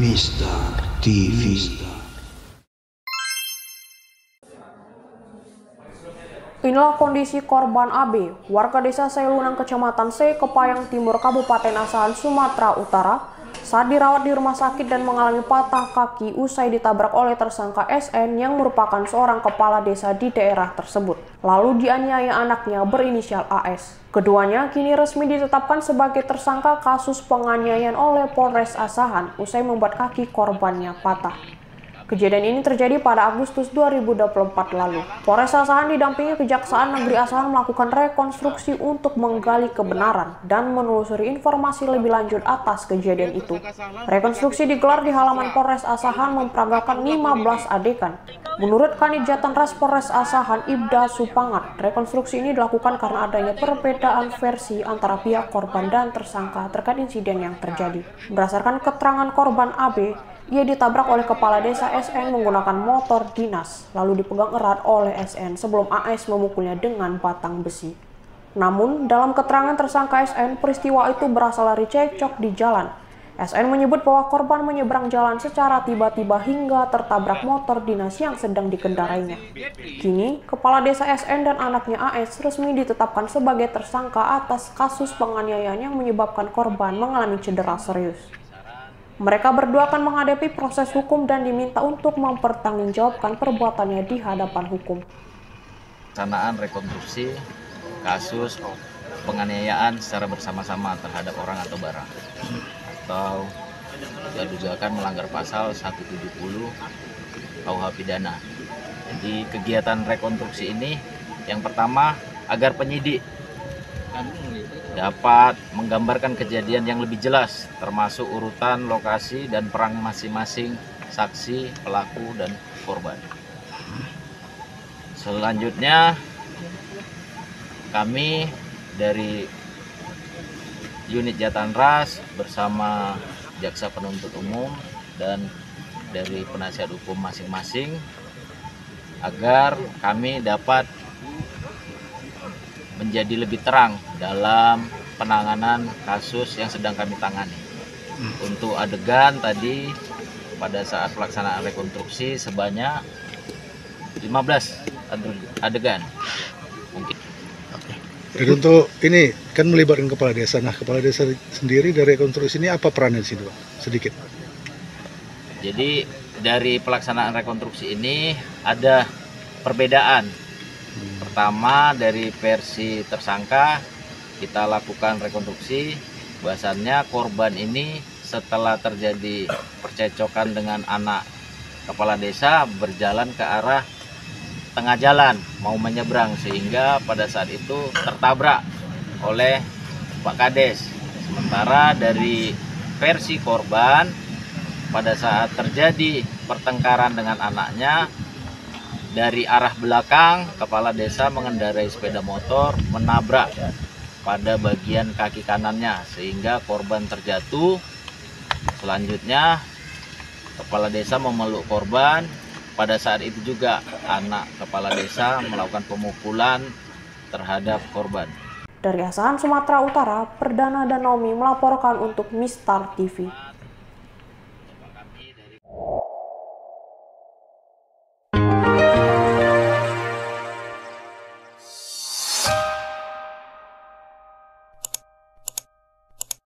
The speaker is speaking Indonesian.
Mistar TV. Inilah kondisi korban AB, warga desa Selunang, Kecamatan Sekepayang Timur, Kabupaten Asahan, Sumatera Utara, saat dirawat di rumah sakit dan mengalami patah kaki usai ditabrak oleh tersangka SN yang merupakan seorang kepala desa di daerah tersebut. Lalu dianiaya anaknya berinisial AS. Keduanya kini resmi ditetapkan sebagai tersangka kasus penganiayaan oleh Polres Asahan usai membuat kaki korbannya patah. Kejadian ini terjadi pada Agustus 2024 lalu. Polres Asahan didampingi Kejaksaan Negeri Asahan melakukan rekonstruksi untuk menggali kebenaran dan menelusuri informasi lebih lanjut atas kejadian itu. Rekonstruksi digelar di halaman Polres Asahan memperagakan 15 adegan. Menurut Kanit Jatanras Polres Asahan Ibda Supangat, rekonstruksi ini dilakukan karena adanya perbedaan versi antara pihak korban dan tersangka terkait insiden yang terjadi. Berdasarkan keterangan korban AB, ia ditabrak oleh kepala desa SN menggunakan motor dinas, lalu dipegang erat oleh SN sebelum AS memukulnya dengan batang besi. Namun, dalam keterangan tersangka SN, peristiwa itu berasal dari cekcok di jalan. SN menyebut bahwa korban menyeberang jalan secara tiba-tiba hingga tertabrak motor dinas yang sedang dikendarainya. Kini, kepala desa SN dan anaknya AS resmi ditetapkan sebagai tersangka atas kasus penganiayaan yang menyebabkan korban mengalami cedera serius. Mereka berdua akan menghadapi proses hukum dan diminta untuk mempertanggungjawabkan perbuatannya di hadapan hukum. Pelaksanaan rekonstruksi kasus penganiayaan secara bersama-sama terhadap orang atau barang, atau didugakan melanggar pasal 170 KUH pidana. Jadi kegiatan rekonstruksi ini yang pertama agar penyidik dapat menggambarkan kejadian yang lebih jelas, termasuk urutan lokasi dan peran masing-masing saksi, pelaku, dan korban. Selanjutnya, kami dari unit Jatanras bersama jaksa penuntut umum dan dari penasihat hukum masing-masing agar kami dapat menjadi lebih terang dalam penanganan kasus yang sedang kami tangani. Untuk adegan tadi pada saat pelaksanaan rekonstruksi sebanyak 15 adegan. Mungkin. Dan untuk ini kan melibatkan kepala desa. Nah, kepala desa sendiri dari rekonstruksi ini apa perannya di situ, Pak? Sedikit. Jadi dari pelaksanaan rekonstruksi ini ada perbedaan. Pertama, dari versi tersangka kita lakukan rekonstruksi bahwasannya korban ini setelah terjadi percecokan dengan anak kepala desa berjalan ke arah tengah jalan mau menyeberang, sehingga pada saat itu tertabrak oleh Pak Kades. Sementara dari versi korban pada saat terjadi pertengkaran dengan anaknya, dari arah belakang kepala desa mengendarai sepeda motor menabrak pada bagian kaki kanannya sehingga korban terjatuh. Selanjutnya kepala desa memeluk korban. Pada saat itu juga anak kepala desa melakukan pemukulan terhadap korban. Dari Asahan, Sumatera Utara, Perdana dan Naomi melaporkan untuk Mistar TV.